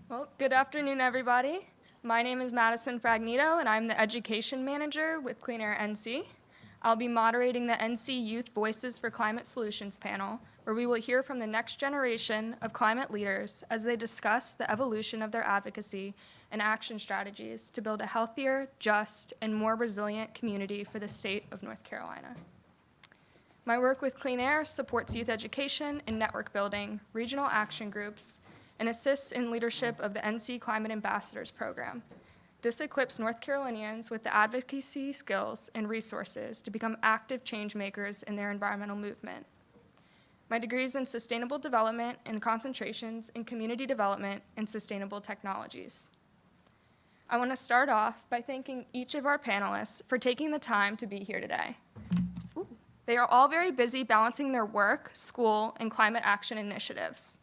Well, good afternoon, everybody. My name is Madison Fragnito, and I'm the Education Manager with Clean Air NC. I'll be moderating the NC Youth Voices for Climate Solutions panel, where we will hear from the next generation of climate leaders as they discuss the evolution of their advocacy and action strategies to build a healthier, just, and more resilient community for the state of North Carolina. My work with Clean Air supports youth education and network building, regional action groups, and assists in leadership of the NC Climate Ambassadors Program. This equips North Carolinians with the advocacy skills and resources to become active change makers in their environmental movement. My degree is in sustainable development and concentrations in community development and sustainable technologies. I want to start off by thanking each of our panelists for taking the time to be here today. They are all very busy balancing their work, school, and climate action initiatives.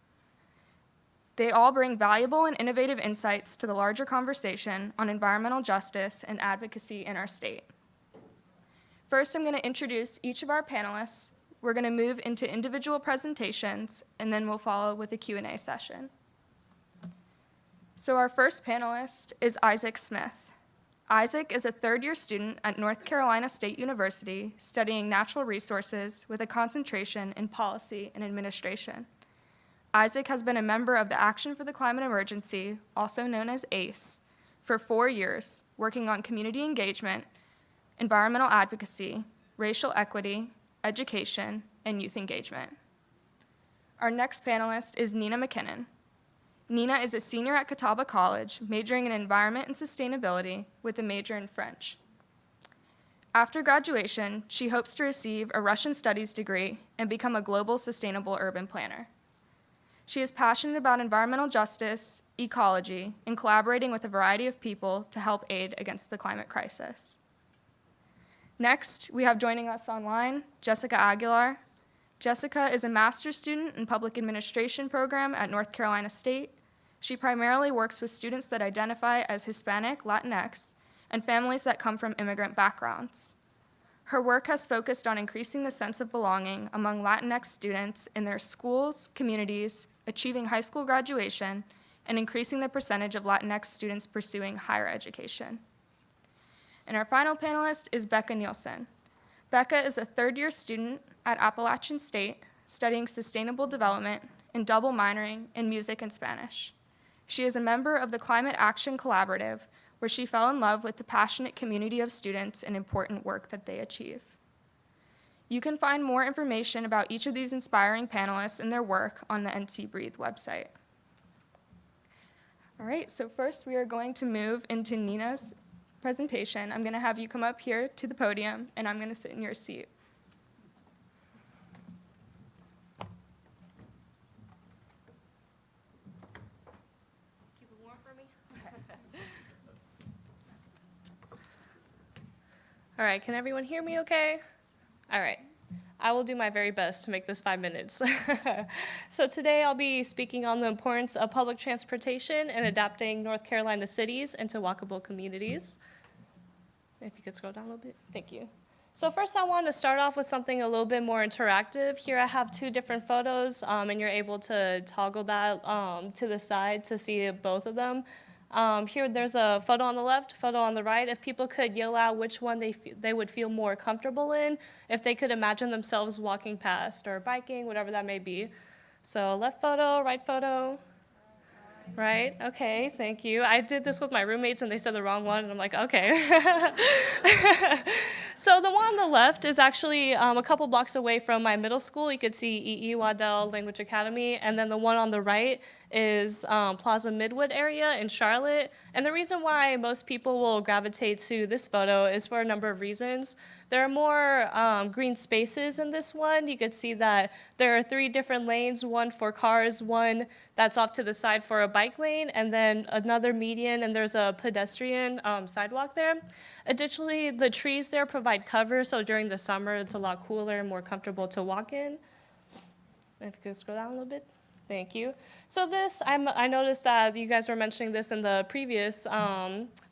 They all bring valuable and innovative insights to the larger conversation on environmental justice and advocacy in our state. First, I'm going to introduce each of our panelists. We're going to move into individual presentations, and then we'll follow with a Q&A session. So our first panelist is Isaac Smith. Isaac is a third-year student at North Carolina State University studying natural resources with a concentration in policy and administration. Isaac has been a member of the Action for the Climate Emergency, also known as ACE, for 4 years, working on community engagement, environmental advocacy, racial equity, education, and youth engagement. Our next panelist is Nina McKinnon. Nina is a senior at Catawba College, majoring in environment and sustainability with a major in French. After graduation, she hopes to receive a Russian studies degree and become a global sustainable urban planner. She is passionate about environmental justice, ecology, and collaborating with a variety of people to help aid against the climate crisis. Next, we have joining us online, Jessica Aguilar. Jessica is a master's student in public administration program at North Carolina State. She primarily works with students that identify as Hispanic, Latinx, and families that come from immigrant backgrounds. Her work has focused on increasing the sense of belonging among Latinx students in their schools, communities, achieving high school graduation, and increasing the percentage of Latinx students pursuing higher education. And our final panelist is Becca Nielsen. Becca is a third-year student at Appalachian State studying sustainable development and double minoring in music and Spanish. She is a member of the Climate Action Collaborative, where she fell in love with the passionate community of students and important work that they achieve. You can find more information about each of these inspiring panelists and their work on the NC Breathe website. All right, so first we are going to move into Nina's presentation. I'm going to have you come up here to the podium, and I'm going to sit in your seat. Keep it warm for me? All right, can everyone hear me okay? All right, I will do my very best to make this 5 minutes. So today I'll be speaking on the importance of public transportation and adapting North Carolina cities into walkable communities. If you could scroll down a little bit, thank you. So first I wanted to start off with something a little bit more interactive. Here I have 2 different photos, and you're able to toggle that to the side to see both of them. Here there's a photo on the left, photo on the right. If people could yell out which one they would feel more comfortable in, if they could imagine themselves walking past or biking, whatever that may be. So left photo, right photo. Right? Okay, thank you. I did this with my roommates and they said the wrong one, and I'm like, okay. So the one on the left is actually a couple blocks away from my middle school. You could see E.E. Waddell Language Academy, and then the one on the right is Plaza Midwood area in Charlotte. And the reason why most people will gravitate to this photo is for a number of reasons. There are more green spaces in this one. You could see that there are 3 different lanes, one for cars, one that's off to the side for a bike lane, and then another median, and there's a pedestrian sidewalk there. Additionally, the trees there provide cover, so during the summer it's a lot cooler and more comfortable to walk in. If you could scroll down a little bit. Thank you. So this, I noticed that you guys were mentioning this in the previous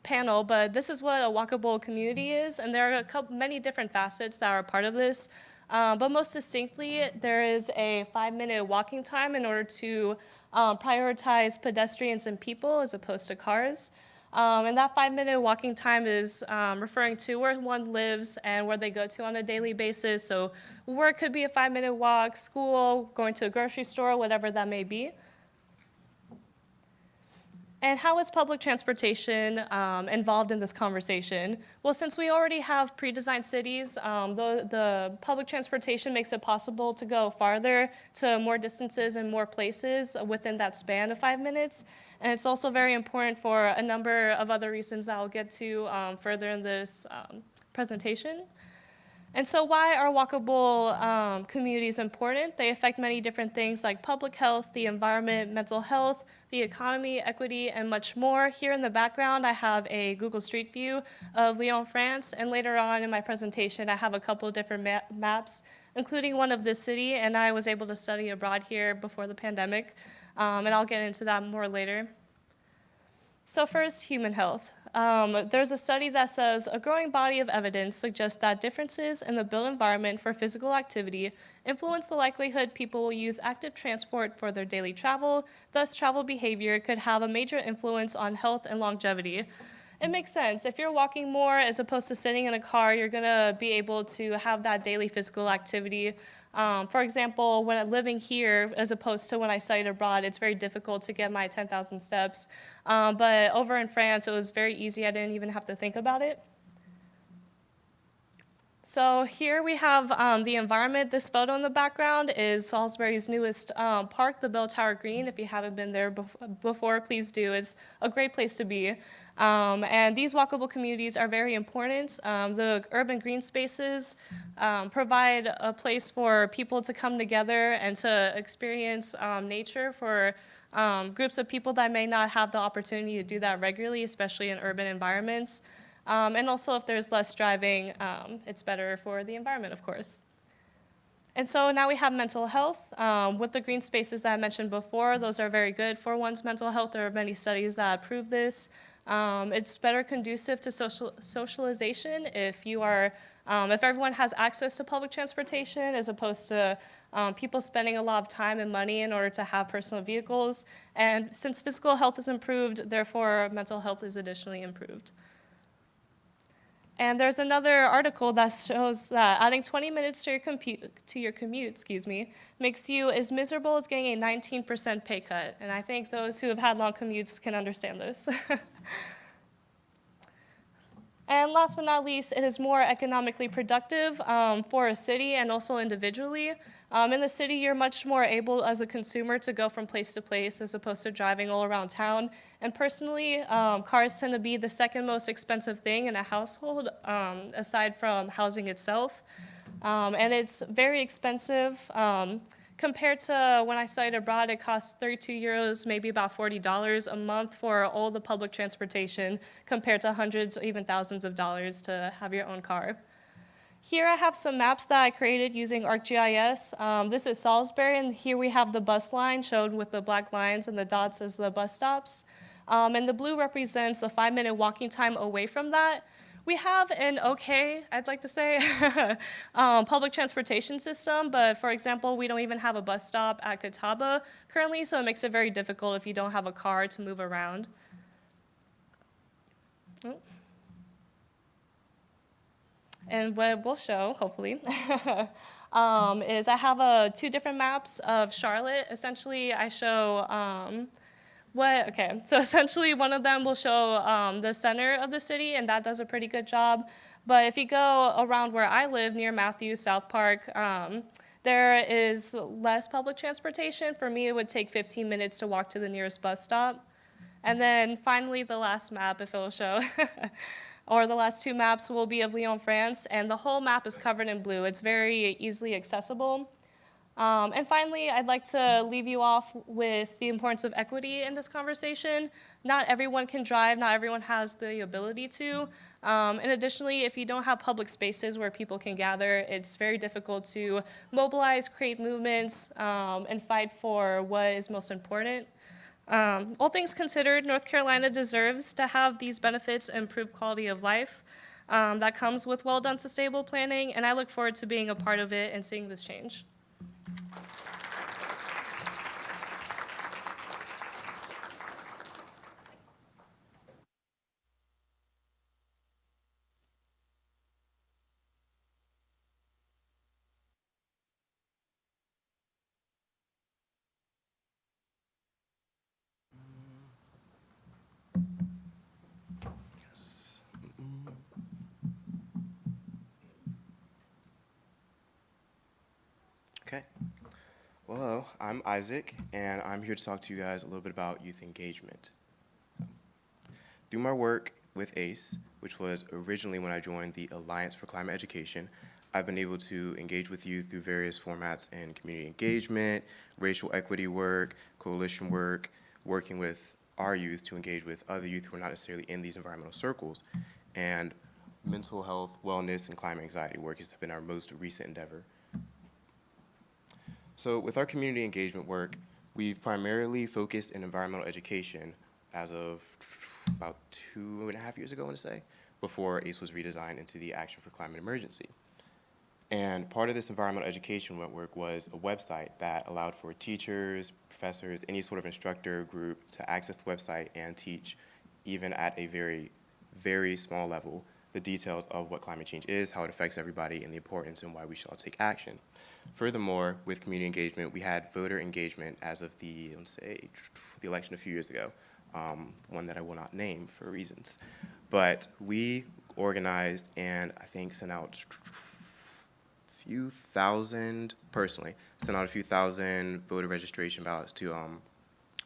panel, but this is what a walkable community is, and there are many different facets that are a part of this. But most distinctly, there is a 5-minute walking time in order to prioritize pedestrians and people as opposed to cars. And that 5-minute walking time is referring to where one lives and where they go to on a daily basis. So work could be a 5-minute walk, school, going to a grocery store, whatever that may be. And how is public transportation involved in this conversation? Well, since we already have pre-designed cities, the public transportation makes it possible to go farther to more distances and more places within that span of 5 minutes. And it's also very important for a number of other reasons that I'll get to further in this presentation. And so why are walkable communities important? They affect many different things like public health, the environment, mental health, the economy, equity, and much more. Here in the background, I have a Google Street View of Lyon, France, and later on in my presentation, I have a couple of different maps, including one of this city, and I was able to study abroad here before the pandemic, and I'll get into that more later. So first, human health. There's a study that says a growing body of evidence suggests that differences in the built environment for physical activity influence the likelihood people will use active transport for their daily travel. Thus, travel behavior could have a major influence on health and longevity. It makes sense. If you're walking more as opposed to sitting in a car, you're going to be able to have that daily physical activity. For example, when I'm living here, as opposed to when I studied abroad, it's very difficult to get my 10,000 steps. But over in France, it was very easy. I didn't even have to think about it. So here we have the environment. This photo in the background is Salisbury's newest park, the Bell Tower Green. If you haven't been there before, please do. It's a great place to be. And these walkable communities are very important. The urban green spaces provide a place for people to come together and to experience nature for groups of people that may not have the opportunity to do that regularly, especially in urban environments. And also, if there's less driving, it's better for the environment, of course. And so now we have mental health. With the green spaces that I mentioned before, those are very good for one's mental health. There are many studies that prove this. It's better conducive to socialization if everyone has access to public transportation as opposed to people spending a lot of time and money in order to have personal vehicles. And since physical health is improved, therefore mental health is additionally improved. And there's another article that shows that adding 20 minutes to your commute, makes you as miserable as getting a 19% pay cut. And I think those who have had long commutes can understand this. And last but not least, it is more economically productive for a city and also individually. In the city, you're much more able as a consumer to go from place to place as opposed to driving all around town. And personally, cars tend to be the second most expensive thing in a household, aside from housing itself. And it's very expensive. Compared to when I studied abroad, it costs 32 euros, maybe about $40 a month for all the public transportation, compared to hundreds or even thousands of dollars to have your own car. Here I have some maps that I created using ArcGIS. This is Salisbury, and here we have the bus line shown with the black lines and the dots as the bus stops. And the blue represents a 5-minute walking time away from that. We have an okay, I'd like to say, public transportation system, but for example, we don't even have a bus stop at Catawba currently, so it makes it very difficult if you don't have a car to move around. And what we'll show, hopefully, is I have 2 different maps of Charlotte. Essentially, I show so essentially one of them will show the center of the city, and that does a pretty good job. But if you go around where I live, near Matthews, South Park, there is less public transportation. For me, it would take 15 minutes to walk to the nearest bus stop. And then finally, the last map, if it will show, or the last 2 maps will be of Lyon, France, and the whole map is covered in blue. It's very easily accessible. And finally, I'd like to leave you off with the importance of equity in this conversation. Not everyone can drive, not everyone has the ability to. And additionally, if you don't have public spaces where people can gather, it's very difficult to mobilize, create movements, and fight for what is most important. All things considered, North Carolina deserves to have these benefits and improved quality of life that comes with well-done sustainable planning, and I look forward to being a part of it and seeing this change. Okay. Well, hello, I'm Isaac, and I'm here to talk to you guys a little bit about youth engagement. Through my work with ACE, which was originally when I joined the Alliance for Climate Education, I've been able to engage with youth through various formats in community engagement, racial equity work, coalition work, working with our youth to engage with other youth who are not necessarily in these environmental circles, and mental health, wellness, and climate anxiety work has been our most recent endeavor. So with our community engagement work, we've primarily focused in environmental education as of about 2.5 years ago, I want to say, before ACE was redesigned into the Action for Climate Emergency. And part of this environmental education work was a website that allowed for teachers, professors, any sort of instructor group to access the website and teach, even at a very, very small level, the details of what climate change is, how it affects everybody, and the importance and why we should all take action. Furthermore, with community engagement, we had voter engagement as of the, let's say, the election a few years ago, one that I will not name for reasons. But we organized and I think sent out a few thousand, personally, sent out a few thousand voter registration ballots to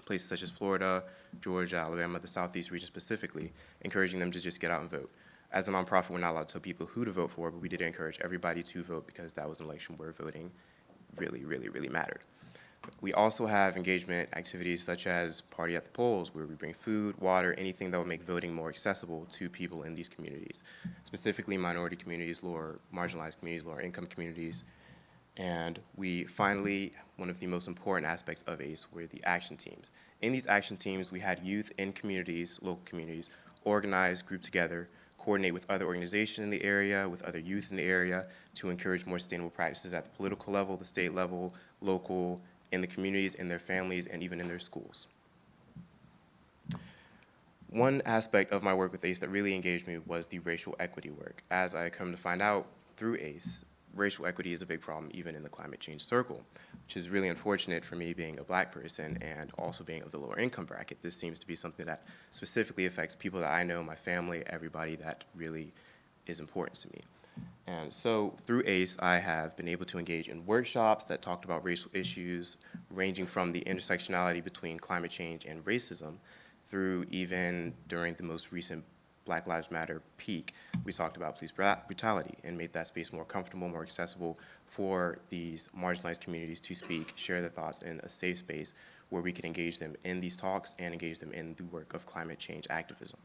places such as Florida, Georgia, Alabama, the Southeast region specifically, encouraging them to just get out and vote. As a nonprofit, we're not allowed to tell people who to vote for, but we did encourage everybody to vote because that was an election where voting really, really, really mattered. We also have engagement activities such as Party at the Polls, where we bring food, water, anything that will make voting more accessible to people in these communities, specifically minority communities, lower marginalized communities, lower income communities. And we finally, one of the most important aspects of ACE were the action teams. In these action teams, we had youth in communities, local communities, organize, group together, coordinate with other organizations in the area, with other youth in the area, to encourage more sustainable practices at the political level, the state level, local, in the communities, in their families, and even in their schools. One aspect of my work with ACE that really engaged me was the racial equity work. As I come to find out through ACE, racial equity is a big problem even in the climate change circle, which is really unfortunate for me being a Black person and also being of the lower income bracket. This seems to be something that specifically affects people that I know, my family, everybody that really is important to me. And so through ACE, I have been able to engage in workshops that talked about racial issues, ranging from the intersectionality between climate change and racism, through even during the most recent Black Lives Matter peak, we talked about police brutality and made that space more comfortable, more accessible for these marginalized communities to speak, share their thoughts in a safe space where we can engage them in these talks and engage them in the work of climate change activism.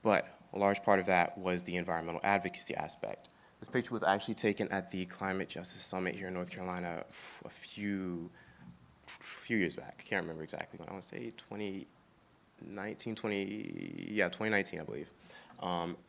But a large part of that was the environmental advocacy aspect. This picture was actually taken at the Climate Justice Summit here in North Carolina a few years back. I can't remember exactly when. I want to say 2019, I believe.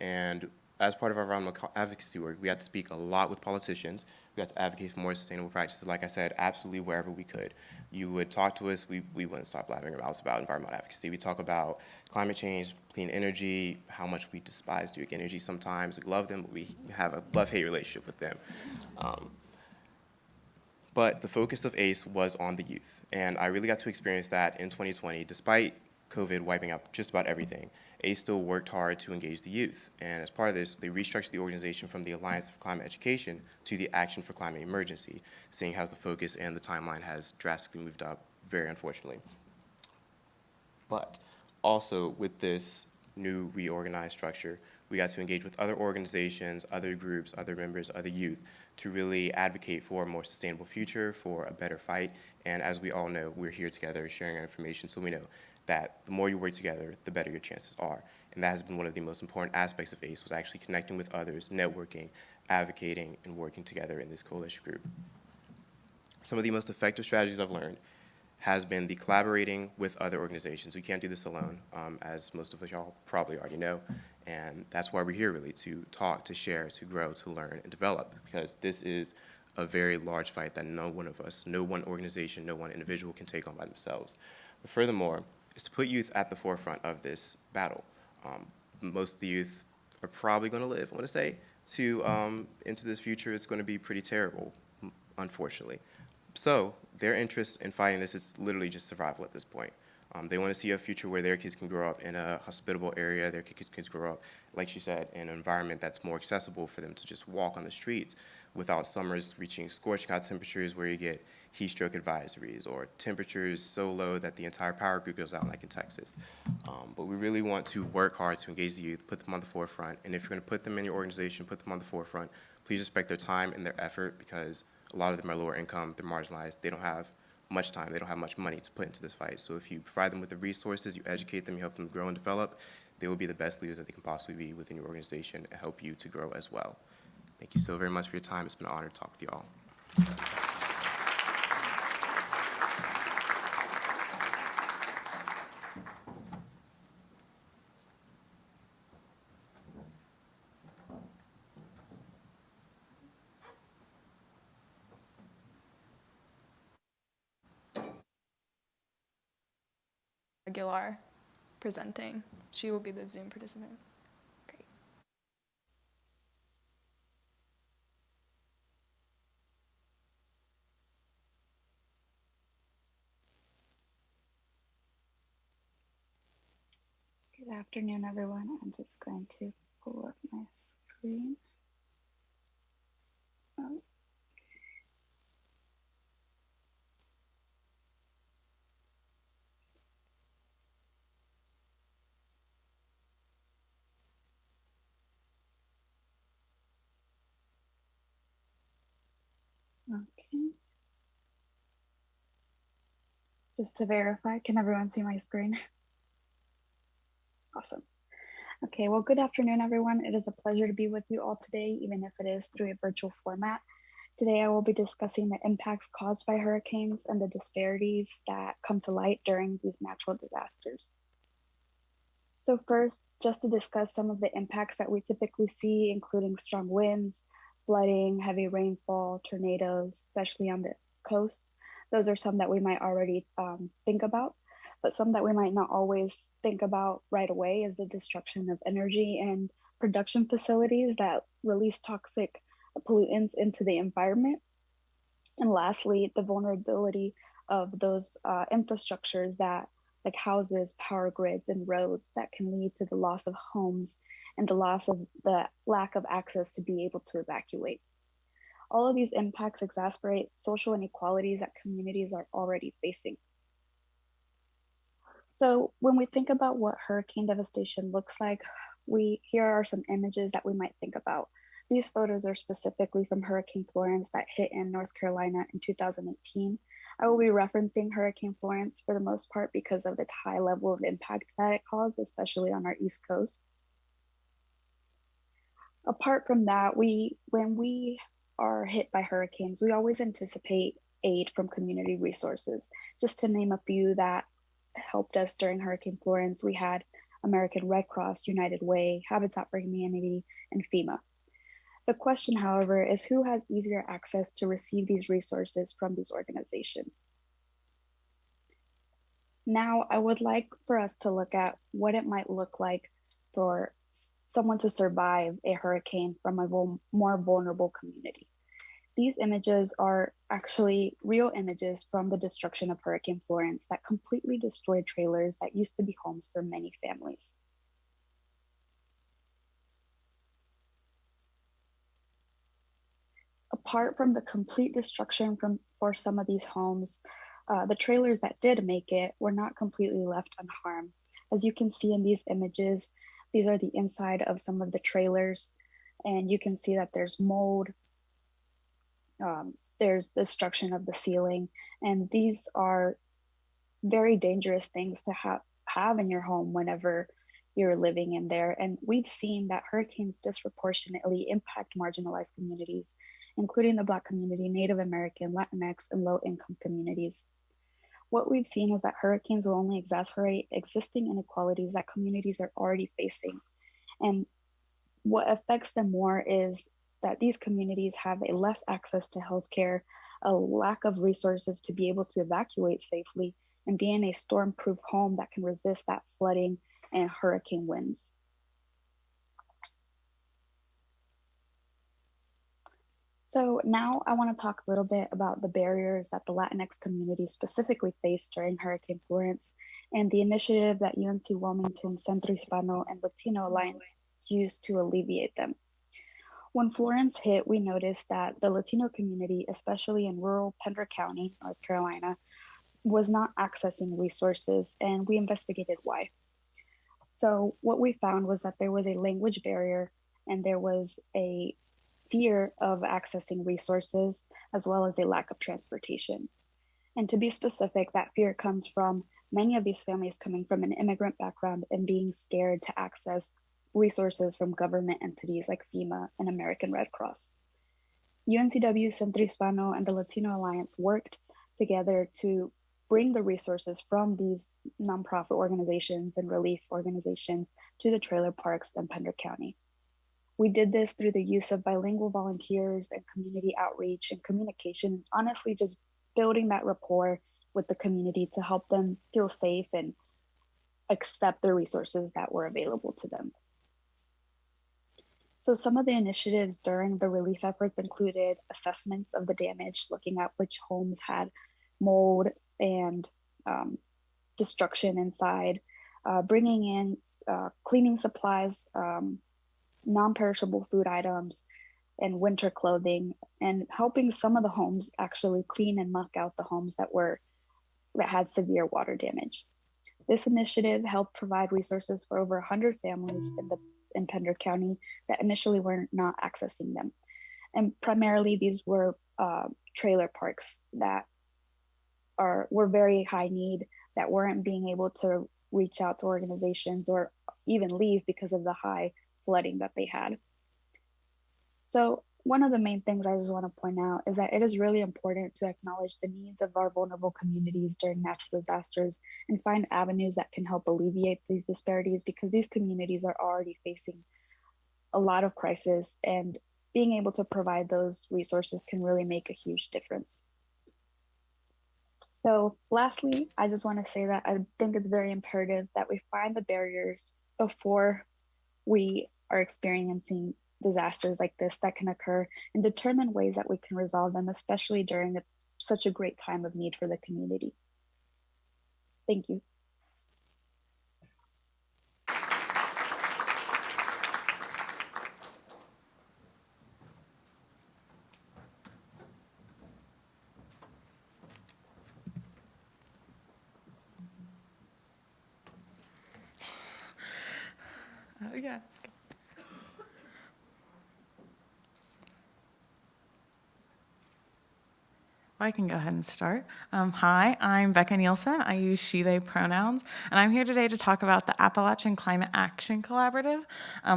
And as part of our environmental advocacy work, we had to speak a lot with politicians. We had to advocate for more sustainable practices, like I said, absolutely wherever we could. You would talk to us, we wouldn't stop laughing about environmental advocacy. We talk about climate change, clean energy, how much we despise Duke Energy sometimes. We love them, but we have a love-hate relationship with them. But the focus of ACE was on the youth, and I really got to experience that in 2020. Despite COVID wiping out just about everything, ACE still worked hard to engage the youth. And as part of this, they restructured the organization from the Alliance for Climate Education to the Action for Climate Emergency, seeing how the focus and the timeline has drastically moved up, very unfortunately. But also with this new reorganized structure, we got to engage with other organizations, other groups, other members, other youth to really advocate for a more sustainable future, for a better fight. And as we all know, we're here together sharing our information, so we know that the more you work together, the better your chances are. And that has been one of the most important aspects of ACE, was actually connecting with others, networking, advocating, and working together in this coalition group. Some of the most effective strategies I've learned has been the collaborating with other organizations. We can't do this alone, as most of y'all probably already know. And that's why we're here, really, to talk, to share, to grow, to learn, and develop, because this is a very large fight that no one of us, no one organization, no one individual can take on by themselves. But furthermore, is to put youth at the forefront of this battle. Most of the youth are probably going to live, I want to say, into this future. It's going to be pretty terrible, unfortunately. So their interest in fighting this is literally just survival at this point. They want to see a future where their kids can grow up in a hospitable area, their kids can grow up, like she said, in an environment that's more accessible for them to just walk on the streets without summers reaching scorching hot temperatures where you get heat stroke advisories or temperatures so low that the entire power grid goes out, like in Texas. But we really want to work hard to engage the youth, put them on the forefront, and if you're going to put them in your organization, put them on the forefront, please respect their time and their effort, because a lot of them are lower income, they're marginalized, they don't have much time, they don't have much money to put into this fight. So if you provide them with the resources, you educate them, you help them grow and develop, they will be the best leaders that they can possibly be within your organization and help you to grow as well. Thank you so very much for your time. It's been an honor to talk with you all. Aguilar presenting. She will be the Zoom participant. Great. Good afternoon, everyone. I'm just going to pull up my screen. Oh, okay. Just to verify, can everyone see my screen? Awesome. Okay, well, good afternoon, everyone. It is a pleasure to be with you all today, even if it is through a virtual format. Today, I will be discussing the impacts caused by hurricanes and the disparities that come to light during these natural disasters. So first, just to discuss some of the impacts that we typically see, including strong winds, flooding, heavy rainfall, tornadoes, especially on the coasts. Those are some that we might already think about, but some that we might not always think about right away is the destruction of energy and production facilities that release toxic pollutants into the environment. And lastly, the vulnerability of those infrastructures that like houses, power grids, and roads that can lead to the loss of homes and the loss of the lack of access to be able to evacuate. All of these impacts exacerbate social inequalities that communities are already facing. So when we think about what hurricane devastation looks like, here are some images that we might think about. These photos are specifically from Hurricane Florence that hit in North Carolina in 2018. I will be referencing Hurricane Florence for the most part because of its high level of impact that it caused, especially on our East Coast. Apart from that, when we are hit by hurricanes, we always anticipate aid from community resources. Just to name a few that helped us during Hurricane Florence, we had American Red Cross, United Way, Habitat for Humanity, and FEMA. The question, however, is who has easier access to receive these resources from these organizations? Now, I would like for us to look at what it might look like for someone to survive a hurricane from a more vulnerable community. These images are actually real images from the destruction of Hurricane Florence that completely destroyed trailers that used to be homes for many families. Apart from the complete destruction for some of these homes, the trailers that did make it were not completely left unharmed. As you can see in these images, these are the inside of some of the trailers, and you can see that there's mold, there's destruction of the ceiling, and these are very dangerous things to have in your home whenever you're living in there. And we've seen that hurricanes disproportionately impact marginalized communities, including the Black community, Native American, Latinx, and low-income communities. What we've seen is that hurricanes will only exacerbate existing inequalities that communities are already facing. And what affects them more is that these communities have a less access to healthcare, a lack of resources to be able to evacuate safely, and be in a storm-proof home that can resist that flooding and hurricane winds. So now I want to talk a little bit about the barriers that the Latinx community specifically faced during Hurricane Florence and the initiative that UNC Wilmington, Centro Hispano, and Latino Alliance used to alleviate them. When Florence hit, we noticed that the Latino community, especially in rural Pender County, North Carolina, was not accessing resources, and we investigated why. So, what we found was that there was a language barrier and there was a fear of accessing resources, as well as a lack of transportation. And to be specific, that fear comes from many of these families coming from an immigrant background and being scared to access resources from government entities like FEMA and American Red Cross. UNCW Centro Hispano and the Latino Alliance worked together to bring the resources from these nonprofit organizations and relief organizations to the trailer parks in Pender County. We did this through the use of bilingual volunteers and community outreach and communication, honestly, just building that rapport with the community to help them feel safe and accept the resources that were available to them. So some of the initiatives during the relief efforts included assessments of the damage, looking at which homes had mold and destruction inside, bringing in cleaning supplies, non-perishable food items, and winter clothing, and helping some of the homes actually clean and muck out the homes that had severe water damage. This initiative helped provide resources for over 100 families in Pender County that initially were not accessing them. And primarily these were trailer parks that were very high need, that weren't being able to reach out to organizations or even leave because of the high flooding that they had. So one of the main things I just want to point out is that it is really important to acknowledge the needs of our vulnerable communities during natural disasters and find avenues that can help alleviate these disparities, because these communities are already facing a lot of crisis, and being able to provide those resources can really make a huge difference. So lastly, I just want to say that I think it's very imperative that we find the barriers before we are experiencing disasters like this that can occur, and determine ways that we can resolve them, especially during such a great time of need for the community. Thank you. Yeah. I can go ahead and start. Hi, I'm Becca Nielsen. I use she, they pronouns, and I'm here today to talk about the Appalachian Climate Action Collaborative,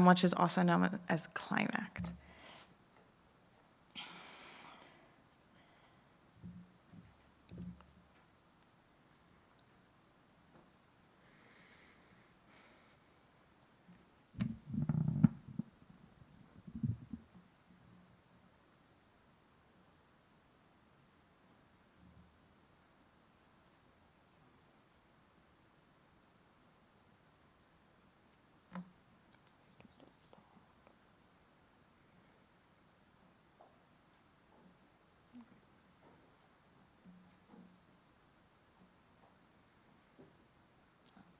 which is also known as Climax.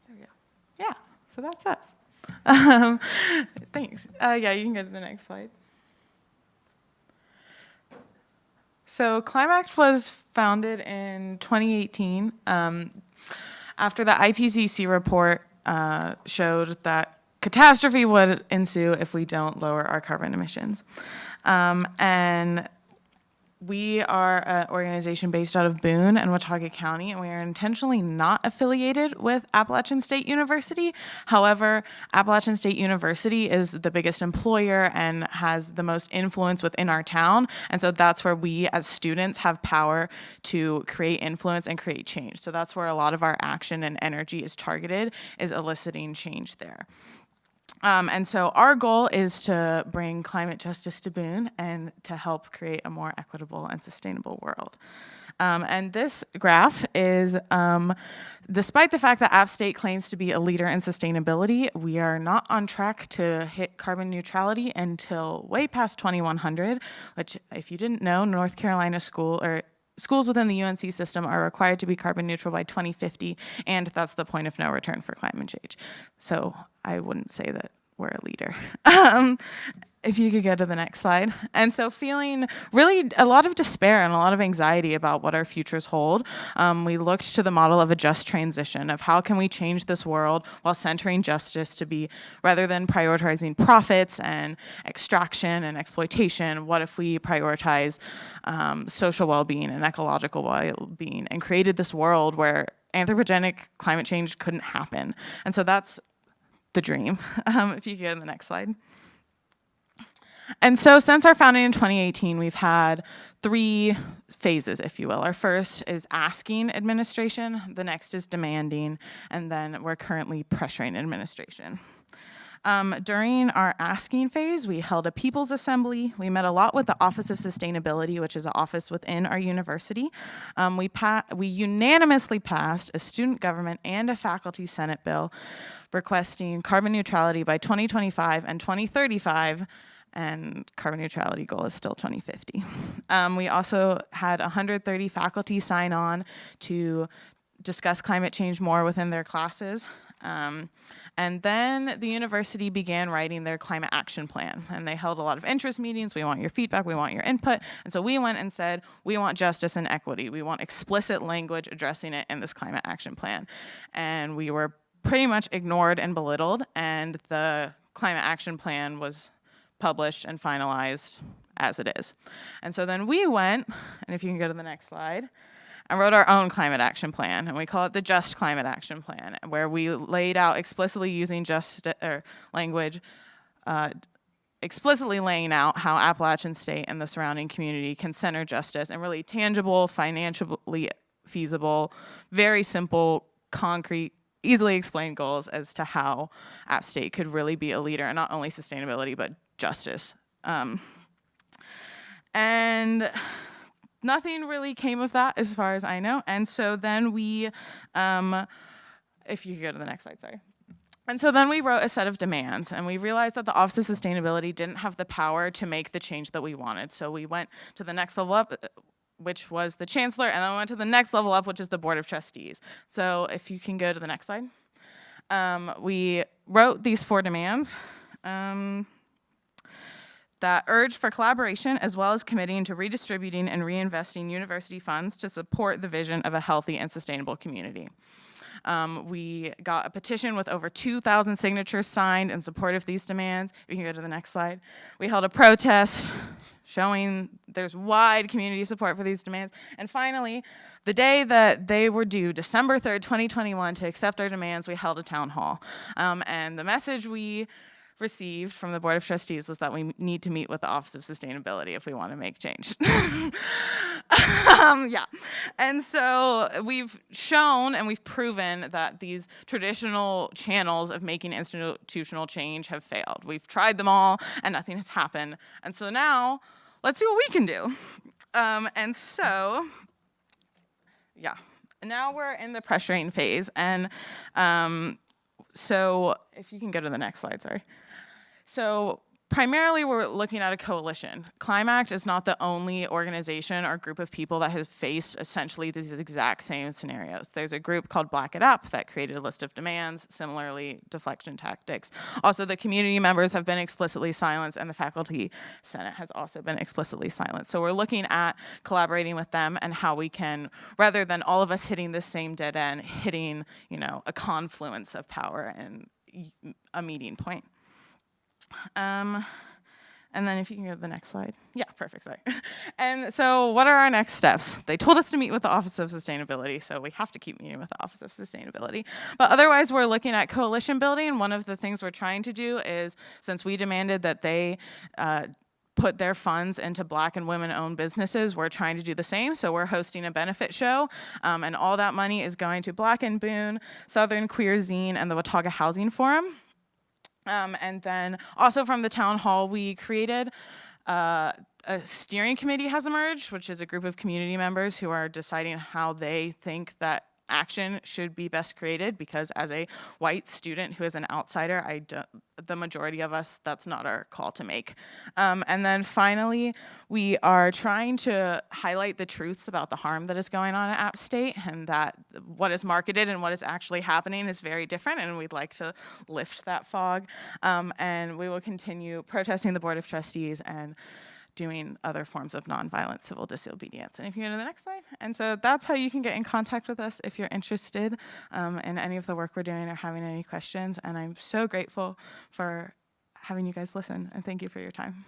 There we go. Yeah, so that's us. Thanks. Yeah, you can go to the next slide. So Climax was founded in 2018 after the IPCC report showed that catastrophe would ensue if we don't lower our carbon emissions. And we are an organization based out of Boone and Watauga County, and we are intentionally not affiliated with Appalachian State University. However, Appalachian State University is the biggest employer and has the most influence within our town, and so that's where we as students have power to create influence and create change. So that's where a lot of our action and energy is targeted, is eliciting change there. And so our goal is to bring climate justice to Boone and to help create a more equitable and sustainable world. And this graph is, despite the fact that App State claims to be a leader in sustainability, we are not on track to hit carbon neutrality until way past 2100, which, if you didn't know, North Carolina schools within the UNC system are required to be carbon neutral by 2050, and that's the point of no return for climate change. So I wouldn't say that we're a leader. If you could go to the next slide. And so feeling really a lot of despair and a lot of anxiety about what our futures hold, we looked to the model of a just transition, of how can we change this world while centering justice to be, rather than prioritizing profits and extraction and exploitation, what if we prioritize social well-being and ecological well-being, and created this world where anthropogenic climate change couldn't happen. And so that's the dream. If you could go to the next slide. And so since our founding in 2018, we've had 3 phases, if you will. Our first is asking administration, the next is demanding, and then we're currently pressuring administration. During our asking phase, we held a people's assembly. We met a lot with the Office of Sustainability, which is an office within our university. We unanimously passed a student government and a faculty senate bill requesting carbon neutrality by 2025 and 2035, and carbon neutrality goal is still 2050. We also had 130 faculty sign on to discuss climate change more within their classes. And then the university began writing their climate action plan, and they held a lot of interest meetings. We want your feedback, we want your input. And so we went and said, we want justice and equity. We want explicit language addressing it in this climate action plan. And we were pretty much ignored and belittled, and the climate action plan was published and finalized as it is. And so then we went, and if you can go to the next slide, and wrote our own climate action plan, and we call it the Just Climate Action Plan, where we laid out explicitly using language, explicitly laying out how Appalachian State and the surrounding community can center justice and really tangible, financially feasible, very simple, concrete, easily explained goals as to how App State could really be a leader in not only sustainability, but justice. And nothing really came of that as far as I know. And so then we, if you could go to the next slide, sorry. And so then we wrote a set of demands, and we realized that the Office of Sustainability didn't have the power to make the change that we wanted. So we went to the next level up, which was the chancellor, and then we went to the next level up, which is the board of trustees. So if you can go to the next slide. We wrote these 4 demands that urge for collaboration, as well as committing to redistributing and reinvesting university funds to support the vision of a healthy and sustainable community. We got a petition with over 2,000 signatures signed in support of these demands. You can go to the next slide. We held a protest showing there's wide community support for these demands. And finally, the day that they were due, December 3rd, 2021, to accept our demands, we held a town hall. And the message we received from the Board of Trustees was that we need to meet with the Office of Sustainability if we want to make change. Yeah. And so we've shown and we've proven that these traditional channels of making institutional change have failed. We've tried them all and nothing has happened. And so now let's see what we can do. And so, yeah, now we're in the pressuring phase. And so if you can go to the next slide, sorry. So primarily we're looking at a coalition. Climax is not the only organization or group of people that has faced essentially these exact same scenarios. There's a group called Black It Up that created a list of demands, similarly deflection tactics. Also, the community members have been explicitly silenced, and the faculty senate has also been explicitly silenced. So we're looking at collaborating with them and how we can, rather than all of us hitting the same dead end, hitting, a confluence of power and a meeting point. And then if you can go to the next slide. Yeah, perfect, sorry. And so what are our next steps? They told us to meet with the Office of Sustainability, so we have to keep meeting with the Office of Sustainability. But otherwise, we're looking at coalition building. One of the things we're trying to do is, since we demanded that they put their funds into Black and women-owned businesses, we're trying to do the same. So we're hosting a benefit show, and all that money is going to Black and Boone, Southern Queer Zine, and the Watauga Housing Forum. And then also from the town hall, we created a steering committee has emerged, which is a group of community members who are deciding how they think that action should be best created, because as a white student who is an outsider, the majority of us, that's not our call to make. And then finally, we are trying to highlight the truths about the harm that is going on at App State, and that what is marketed and what is actually happening is very different, and we'd like to lift that fog. And we will continue protesting the Board of Trustees and doing other forms of nonviolent civil disobedience. And if you go to the next slide. And so that's how you can get in contact with us if you're interested in any of the work we're doing or having any questions. And I'm so grateful for having you guys listen, and thank you for your time.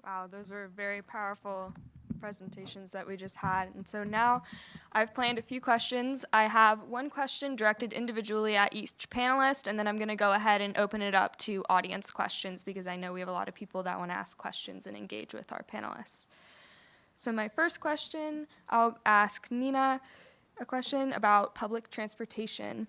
Wow, those were very powerful presentations that we just had. And so now I've planned a few questions. I have one question directed individually at each panelist, and then I'm going to go ahead and open it up to audience questions, because I know we have a lot of people that want to ask questions and engage with our panelists. So my first question, I'll ask Nina a question about public transportation.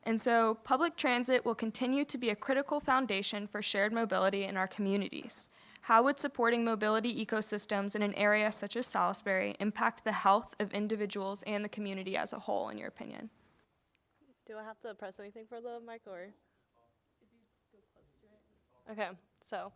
And so public transit will continue to be a critical foundation for shared mobility in our communities. How would supporting mobility ecosystems in an area such as Salisbury impact the health of individuals and the community as a whole, in your opinion? Do I have to press anything for the mic, or? If you go close to it. Okay, so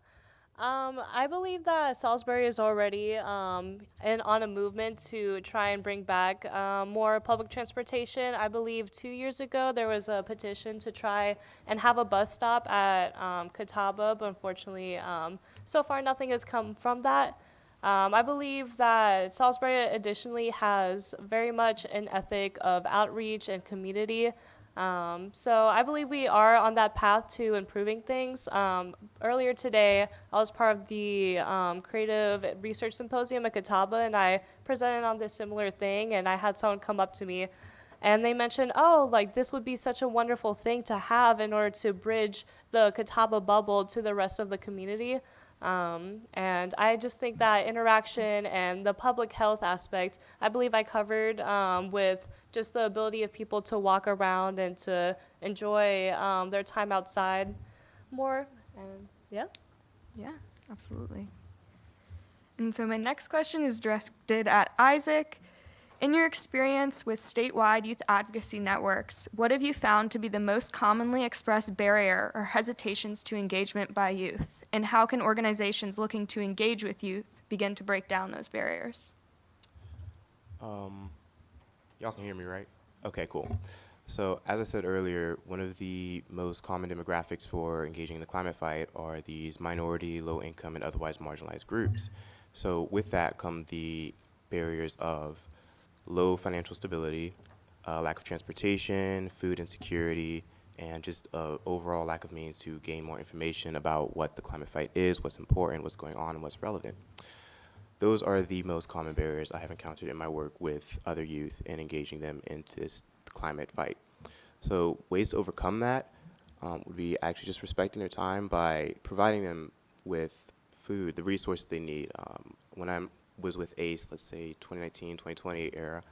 I believe that Salisbury is already on a movement to try and bring back more public transportation. I believe 2 years ago there was a petition to try and have a bus stop at Catawba, but unfortunately so far nothing has come from that. I believe that Salisbury additionally has very much an ethic of outreach and community. So I believe we are on that path to improving things. Earlier today, I was part of the Creative Research Symposium at Catawba, and I presented on this similar thing, and I had someone come up to me, and they mentioned, oh, like this would be such a wonderful thing to have in order to bridge the Catawba bubble to the rest of the community. And I just think that interaction and the public health aspect, I believe I covered with just the ability of people to walk around and to enjoy their time outside more. And yeah. Yeah, absolutely. And so my next question is directed at Isaac. In your experience with statewide youth advocacy networks, what have you found to be the most commonly expressed barrier or hesitations to engagement by youth? And how can organizations looking to engage with youth begin to break down those barriers? Y'all can hear me, right? Okay, cool. So as I said earlier, one of the most common demographics for engaging in the climate fight are these minority, low-income, and otherwise marginalized groups. So with that come the barriers of low financial stability, lack of transportation, food insecurity, and just overall lack of means to gain more information about what the climate fight is, what's important, what's going on, and what's relevant. Those are the most common barriers I have encountered in my work with other youth and engaging them into this climate fight. So ways to overcome that would be actually just respecting their time by providing them with food, the resources they need. When I was with ACE, let's say 2019, 2020 era,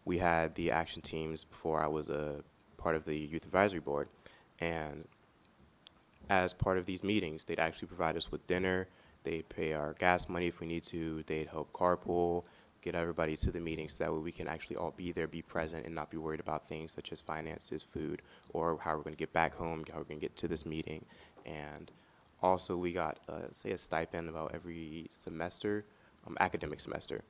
we had the action teams before I was a part of the youth advisory board. And as part of these meetings, they'd actually provide us with dinner. They'd pay our gas money if we need to. They'd help carpool, get everybody to the meeting so that way we can actually all be there, be present, and not be worried about things such as finances, food, or how we're going to get back home, how we're going to get to this meeting. And also we got, say, a stipend about every semester, academic semester.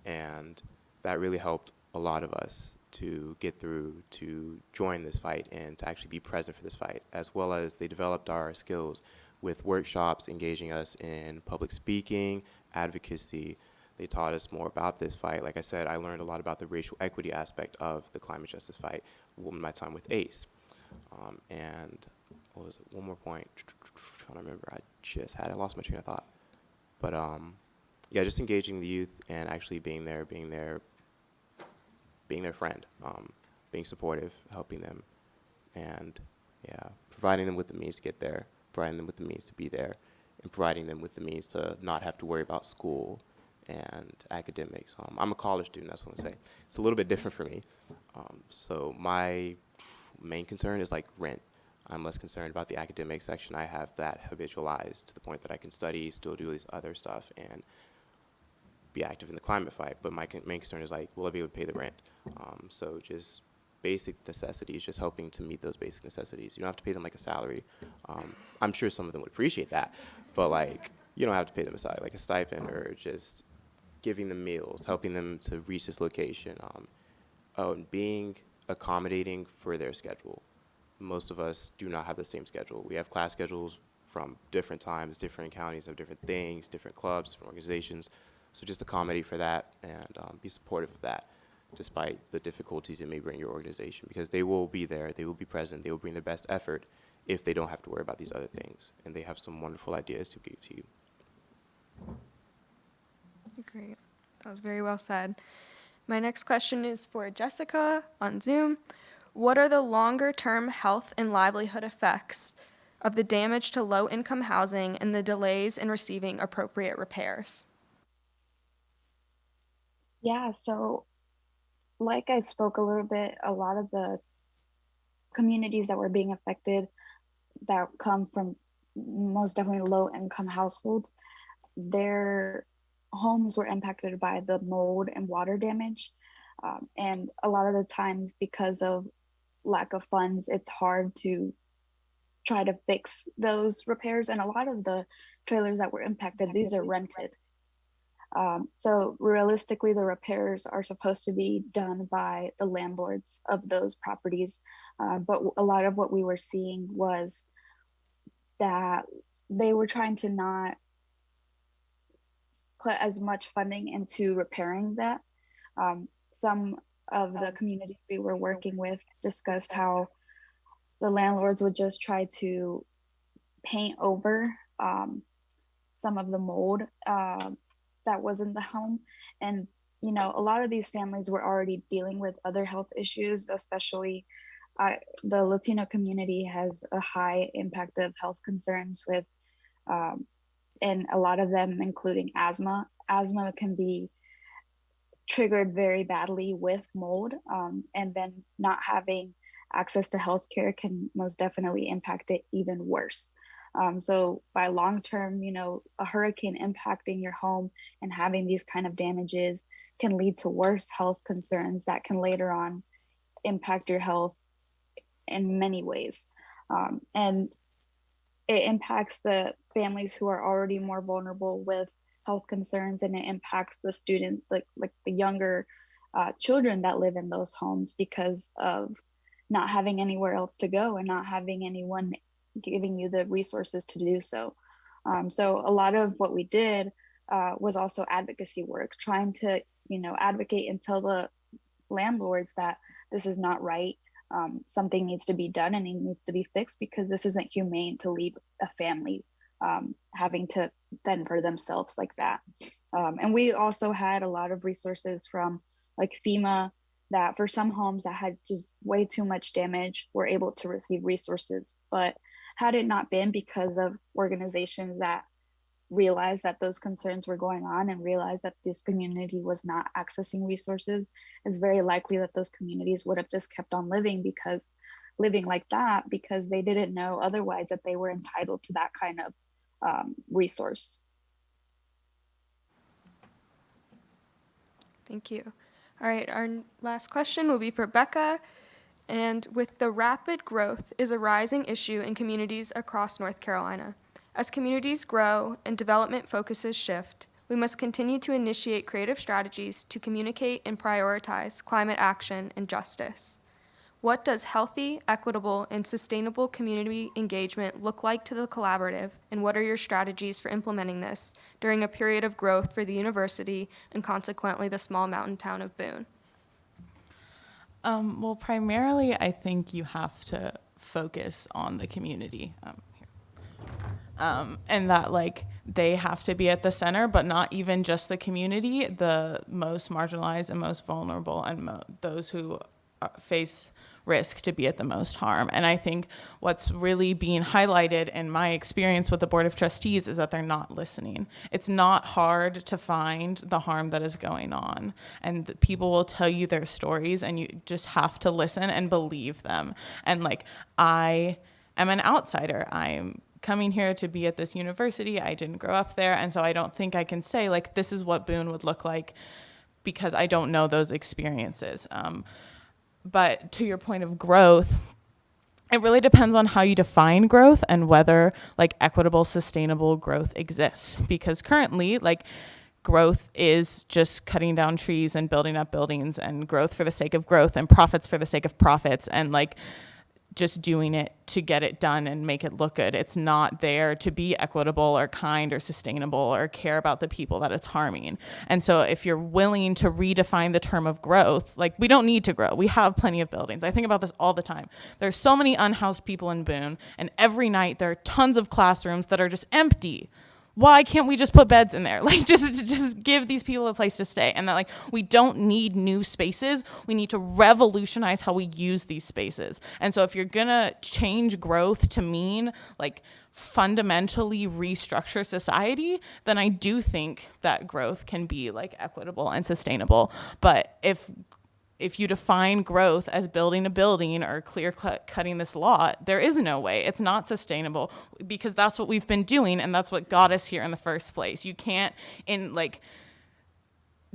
And that really helped a lot of us to get through, to join this fight, and to actually be present for this fight, as well as they developed our skills with workshops engaging us in public speaking, advocacy. They taught us more about this fight. Like I said, I learned a lot about the racial equity aspect of the climate justice fight in my time with ACE. And what was it? One more point. Trying to remember. I lost my train of thought. But yeah, just engaging the youth and actually being their friend, being supportive, helping them, and yeah, providing them with the means to get there, providing them with the means to be there, and providing them with the means to not have to worry about school and academics. I'm a college student, that's what I'm going to say. It's a little bit different for me. So my main concern is like rent. I'm less concerned about the academic section. I have that habitualized to the point that I can study, still do this other stuff, and be active in the climate fight. But my main concern is like, will I be able to pay the rent? So just basic necessities, just helping to meet those basic necessities. You don't have to pay them like a salary. I'm sure some of them would appreciate that, but like, you don't have to pay them a salary, like a stipend, or just giving them meals, helping them to reach this location, and being accommodating for their schedule. Most of us do not have the same schedule. We have class schedules from different times, different counties have different things, different clubs, different organizations. So just accommodate for that and be supportive of that, despite the difficulties it may bring your organization, because they will be there, they will be present, they will bring their best effort if they don't have to worry about these other things, and they have some wonderful ideas to give to you. Great. That was very well said. My next question is for Jessica on Zoom. What are the longer-term health and livelihood effects of the damage to low-income housing and the delays in receiving appropriate repairs? Yeah, so like I spoke a little bit, a lot of the communities that were being affected that come from most definitely low income households, their homes were impacted by the mold and water damage. And a lot of the times, because of lack of funds, it's hard to try to fix those repairs. And a lot of the trailers that were impacted, these are rented. So realistically, the repairs are supposed to be done by the landlords of those properties. But a lot of what we were seeing was that they were trying to not put as much funding into repairing that. Some of the communities we were working with discussed how the landlords would just try to paint over some of the mold that was in the home. And, you know, a lot of these families were already dealing with other health issues, especially the Latino community has a high impact of health concerns with, and a lot of them including asthma. Asthma can be triggered very badly with mold, and then not having access to healthcare can most definitely impact it even worse. So by long term, you know, a hurricane impacting your home and having these kind of damages can lead to worse health concerns that can later on impact your health in many ways. And it impacts the families who are already more vulnerable with health concerns, and it impacts the students, like the younger children that live in those homes, because of not having anywhere else to go and not having anyone giving you the resources to do so. So a lot of what we did was also advocacy work, trying to, you know, advocate and tell the landlords that this is not right. Something needs to be done and it needs to be fixed, because this isn't humane to leave a family having to fend for themselves like that. And we also had a lot of resources from like FEMA, that for some homes that had just way too much damage were able to receive resources. But had it not been because of organizations that realized that those concerns were going on and realized that this community was not accessing resources, it's very likely that those communities would have just kept on living like that, because they didn't know otherwise that they were entitled to that kind of resource. Thank you. All right, our last question will be for Becca. And with the rapid growth is a rising issue in communities across North Carolina. As communities grow and development focuses shift, we must continue to initiate creative strategies to communicate and prioritize climate action and justice. What does healthy, equitable, and sustainable community engagement look like to the collaborative, and what are your strategies for implementing this during a period of growth for the university and consequently the small mountain town of Boone? Well, primarily, I think you have to focus on the community. And that, like, they have to be at the center, but not even just the community, the most marginalized and most vulnerable and those who face risk to be at the most harm. And I think what's really being highlighted in my experience with the Board of Trustees is that they're not listening. It's not hard to find the harm that is going on, and people will tell you their stories, and you just have to listen and believe them. And like, I am an outsider. I'm coming here to be at this university. I didn't grow up there. And so I don't think I can say, like, this is what Boone would look like because I don't know those experiences. But to your point of growth, it really depends on how you define growth and whether like equitable, sustainable growth exists. Because currently, like, growth is just cutting down trees and building up buildings, and growth for the sake of growth, and profits for the sake of profits, and like just doing it to get it done and make it look good. It's not there to be equitable or kind or sustainable or care about the people that it's harming. And so if you're willing to redefine the term of growth, like, we don't need to grow. We have plenty of buildings. I think about this all the time. There's so many unhoused people in Boone, and every night there are tons of classrooms that are just empty. Why can't we just put beds in there? Like, just give these people a place to stay. And that, like, we don't need new spaces. We need to revolutionize how we use these spaces. And so if you're gonna change growth to mean like fundamentally restructure society, then I do think that growth can be like equitable and sustainable. But if you define growth as building a building or cutting this lot, there is no way. It's not sustainable, because that's what we've been doing, and that's what got us here in the first place. You can't, in like,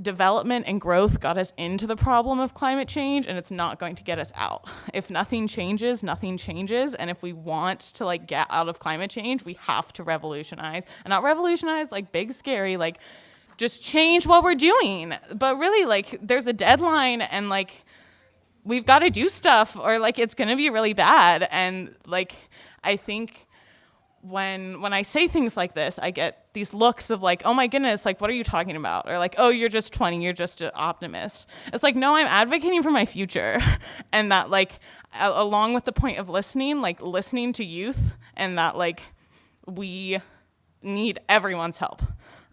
development and growth got us into the problem of climate change, and it's not going to get us out. If nothing changes, nothing changes. And if we want to like get out of climate change, we have to revolutionize, and not revolutionize like big, scary, like, just change what we're doing. But really, like, there's a deadline, and like, we've got to do stuff, or like, it's going to be really bad. And like, I think when I say things like this, I get these looks of like, oh my goodness, like, what are you talking about? Or like, oh, you're just 20, you're just an optimist. It's like, no, I'm advocating for my future. And that, like, along with the point of listening, like, listening to youth, and that, like, we need everyone's help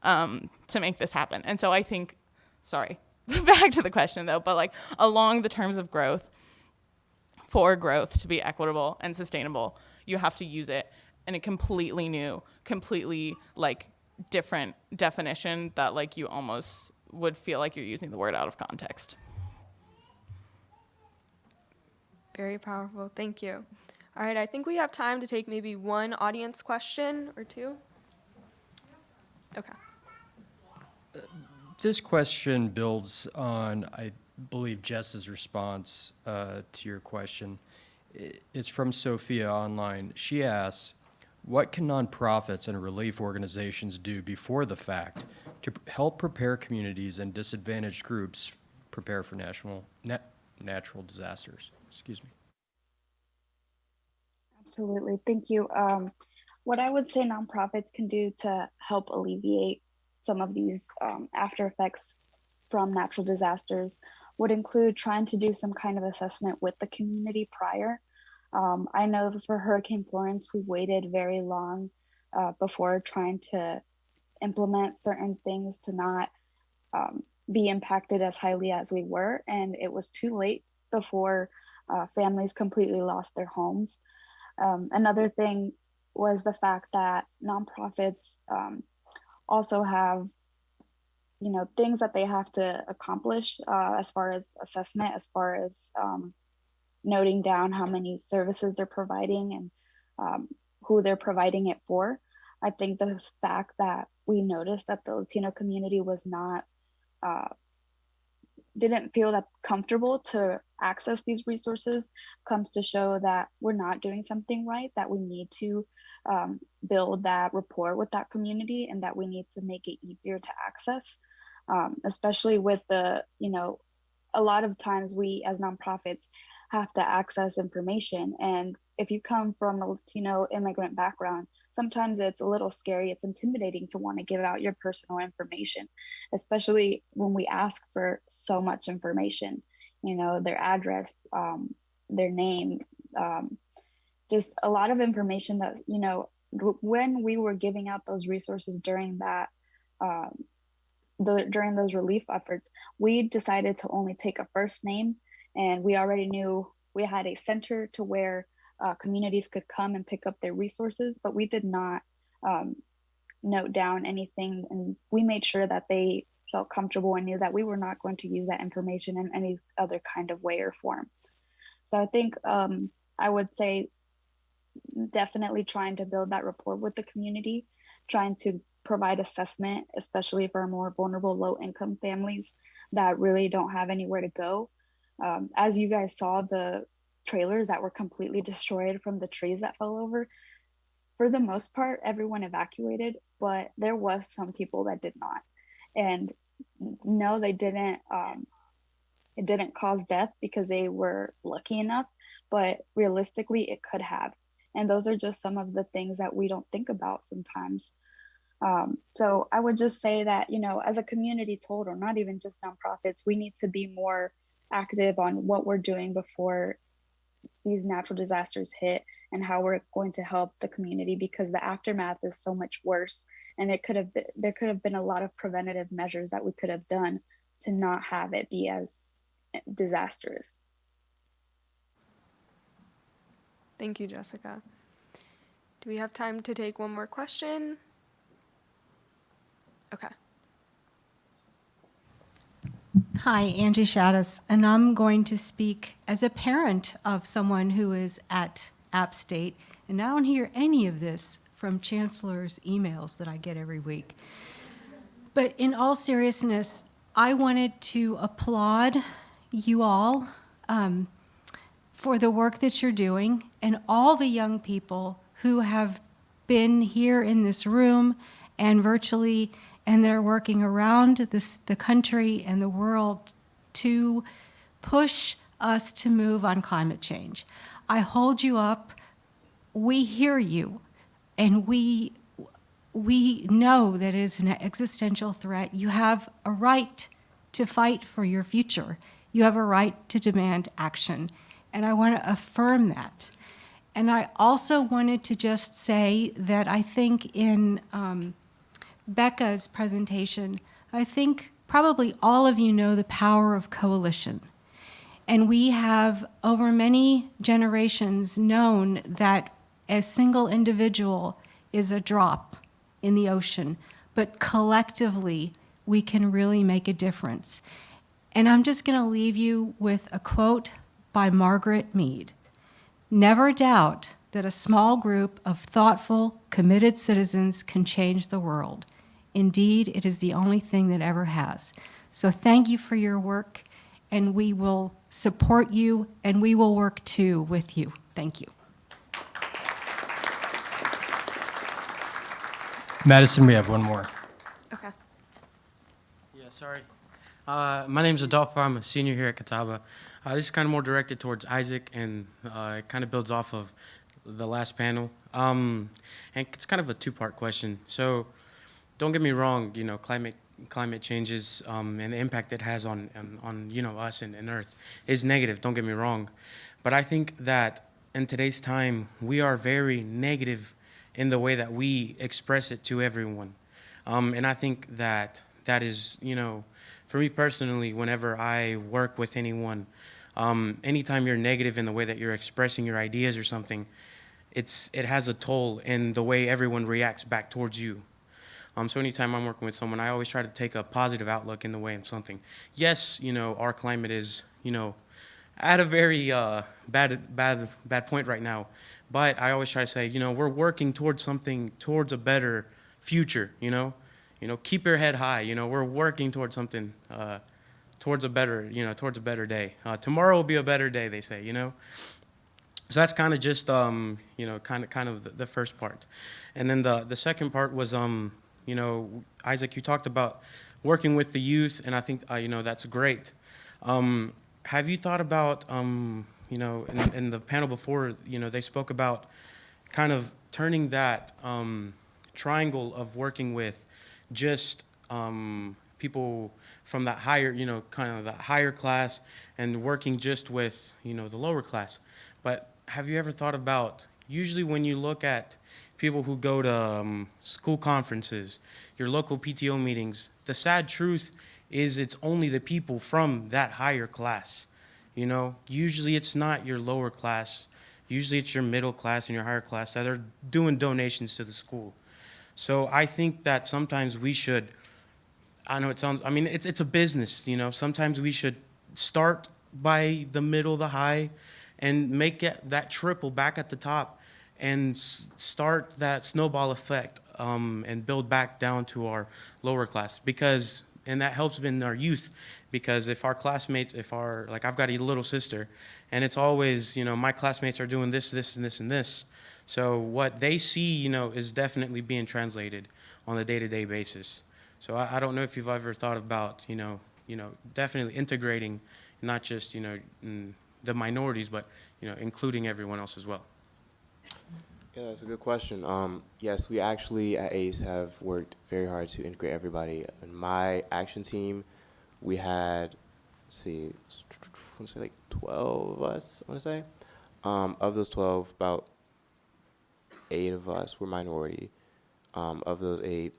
to make this happen. And so I think, sorry, back to the question though, but like, along the terms of growth, for growth to be equitable and sustainable, you have to use it in a completely new, completely like different definition that like you almost would feel like you're using the word out of context. Very powerful. Thank you. All right, I think we have time to take maybe one audience question or two. Okay. This question builds on, I believe, Jess's response to your question. It's from Sophia online. She asks, what can nonprofits and relief organizations do before the fact to help prepare communities and disadvantaged groups prepare for natural disasters? Excuse me. Absolutely. Thank you. What I would say nonprofits can do to help alleviate some of these after effects from natural disasters would include trying to do some kind of assessment with the community prior. I know for Hurricane Florence, we waited very long before trying to implement certain things to not be impacted as highly as we were. And it was too late before families completely lost their homes. Another thing was the fact that nonprofits also have, you know, things that they have to accomplish as far as assessment, as far as noting down how many services they're providing and who they're providing it for. I think the fact that we noticed that the Latino community was not, didn't feel that comfortable to access these resources comes to show that we're not doing something right, that we need to build that rapport with that community, and that we need to make it easier to access, especially with the, you know, a lot of times we as nonprofits have to access information. And if you come from a Latino immigrant background, sometimes it's a little scary, it's intimidating to want to give out your personal information, especially when we ask for so much information, you know, their address, their name, just a lot of information that, you know, when we were giving out those resources during that, during those relief efforts, we decided to only take a first name, and we already knew we had a center to where communities could come and pick up their resources, but we did not note down anything, and we made sure that they felt comfortable and knew that we were not going to use that information in any other kind of way or form. So I think I would say definitely trying to build that rapport with the community, trying to provide assessment, especially for more vulnerable low income families that really don't have anywhere to go. As you guys saw, the trailers that were completely destroyed from the trees that fell over, for the most part, everyone evacuated, but there was some people that did not. And no, they didn't. It didn't cause death because they were lucky enough, but realistically, it could have. And those are just some of the things that we don't think about sometimes. So I would just say that, as a community total, not even just nonprofits, we need to be more active on what we're doing before these natural disasters hit and how we're going to help the community, because the aftermath is so much worse. And there could have been a lot of preventative measures that we could have done to not have it be as disastrous. Thank you, Jessica. Do we have time to take one more question? Okay. Hi, Angie Shaddis, and I'm going to speak as a parent of someone who is at App State, and I don't hear any of this from Chancellor's emails that I get every week. But in all seriousness, I wanted to applaud you all for the work that you're doing, and all the young people who have been here in this room and virtually, and they're working around the country and the world to push us to move on climate change. I hold you up. We hear you, and we know that it is an existential threat. You have a right to fight for your future. You have a right to demand action, and I want to affirm that. And I also wanted to just say that I think in Becca's presentation, I think probably all of you know the power of coalition. And we have, over many generations, known that a single individual is a drop in the ocean, but collectively, we can really make a difference. And I'm just going to leave you with a quote by Margaret Mead. Never doubt that a small group of thoughtful, committed citizens can change the world. Indeed, it is the only thing that ever has. So thank you for your work, and we will support you, and we will work too with you. Thank you. Madison, we have one more. Okay. Yeah, sorry. My name's Adolfo. I'm a senior here at Catawba. This is kind of more directed towards Isaac, and it kind of builds off of the last panel. And it's kind of a two-part question. So don't get me wrong, climate changes and the impact it has on us and Earth is negative, don't get me wrong. But I think that in today's time, we are very negative in the way that we express it to everyone. And I think that is, for me personally, whenever I work with anyone, anytime you're negative in the way that you're expressing your ideas or something, it has a toll in the way everyone reacts back towards you. So anytime I'm working with someone, I always try to take a positive outlook in the way of something. Yes, our climate is, at a very bad point right now. But I always try to say, we're working towards something, towards a better future, keep your head high, we're working towards something, towards a better day. Tomorrow will be a better day, they say, So that's kind of just, kind of the first part. And then the second part was, Isaac, you talked about working with the youth, and I think, that's great. Have you thought about, in the panel before, they spoke about kind of turning that triangle of working with just people from that higher, kind of the higher class and working just with, the lower class. But have you ever thought about, usually when you look at people who go to school conferences, your local PTO meetings, the sad truth is it's only the people from that higher class. Usually it's not your lower class. Usually it's your middle class and your higher class that are doing donations to the school. So I think that sometimes we should, it's a business, sometimes we should start by the middle, the high, and make it that triple back at the top, and start that snowball effect and build back down to our lower class, and that helps in our youth, because if our classmates, like I've got a little sister, and it's always, my classmates are doing this, this, and this, and this. So what they see, is definitely being translated on a day-to-day basis. So I don't know if you've ever thought about, definitely integrating not just, the minorities, but, including everyone else as well. Yeah, that's a good question. Yes, we actually at ACE have worked very hard to integrate everybody. In my action team, we had, I want to say like 12 of us, I want to say. Of those 12, about 8 of us were minority. Of those 8,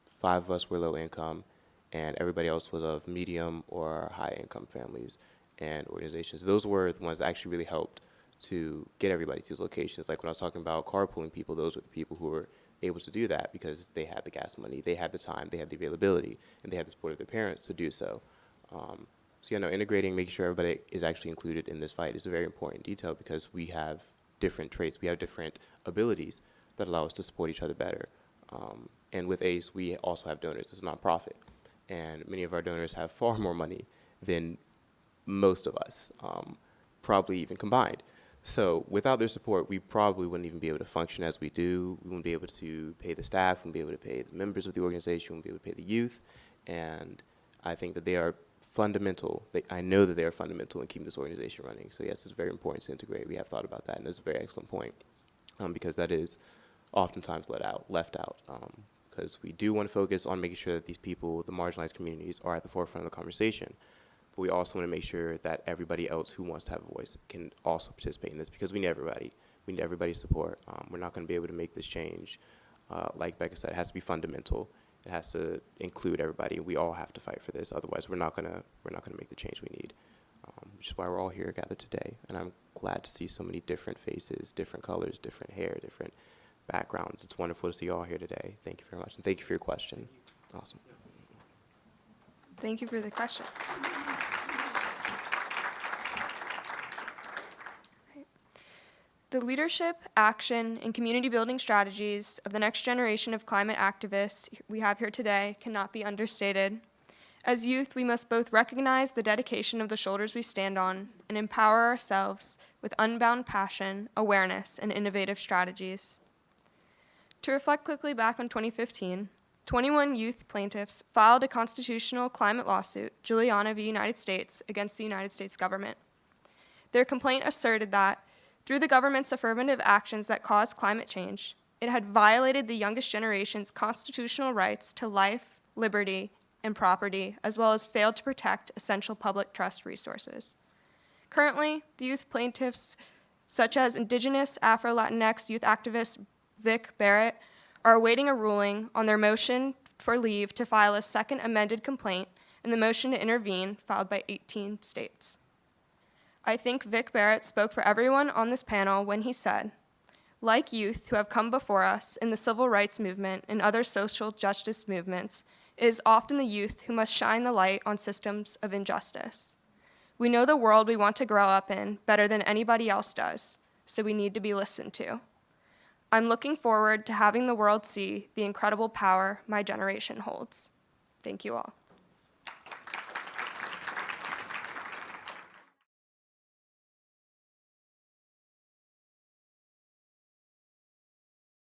5 of us were low income, and everybody else was of medium or high income families and organizations. Those were the ones that actually really helped to get everybody to these locations. Like when I was talking about carpooling people, those were the people who were able to do that because they had the gas money, they had the time, they had the availability, and they had the support of their parents to do so. Integrating, making sure everybody is actually included in this fight is a very important detail, because we have different traits, we have different abilities that allow us to support each other better. And with ACE, we also have donors. It's a nonprofit, and many of our donors have far more money than most of us, probably even combined. So without their support, we probably wouldn't even be able to function as we do. We wouldn't be able to pay the staff, we wouldn't be able to pay the members of the organization, we wouldn't be able to pay the youth. And I think that they are fundamental. I know that they are fundamental in keeping this organization running. So yes, it's very important to integrate. We have thought about that, and it's a very excellent point, because that is oftentimes left out. Because we do want to focus on making sure that these people, the marginalized communities, are at the forefront of the conversation. But we also want to make sure that everybody else who wants to have a voice can also participate in this, because we need everybody. We need everybody's support. We're not going to be able to make this change. Like Becca said, it has to be fundamental. It has to include everybody. We all have to fight for this. Otherwise, we're not gonna make the change we need. Which is why we're all here gathered today. And I'm glad to see so many different faces, different colors, different hair, different backgrounds. It's wonderful to see you all here today. Thank you very much, and thank you for your question. Awesome. Thank you for the questions. The leadership, action, and community building strategies of the next generation of climate activists we have here today cannot be understated. As youth, we must both recognize the dedication of the shoulders we stand on and empower ourselves with unbound passion, awareness, and innovative strategies. To reflect quickly back on 2015, 21 youth plaintiffs filed a constitutional climate lawsuit, Juliana v. United States, against the United States government. Their complaint asserted that, through the government's affirmative actions that caused climate change, it had violated the youngest generation's constitutional rights to life, liberty, and property, as well as failed to protect essential public trust resources. Currently, the youth plaintiffs, such as Indigenous Afro-Latinx youth activist Vic Barrett, are awaiting a ruling on their motion for leave to file a second amended complaint and the motion to intervene filed by 18 states. I think Vic Barrett spoke for everyone on this panel when he said, like youth who have come before us in the civil rights movement and other social justice movements, it is often the youth who must shine the light on systems of injustice. We know the world we want to grow up in better than anybody else does, so we need to be listened to. I'm looking forward to having the world see the incredible power my generation holds. Thank you all.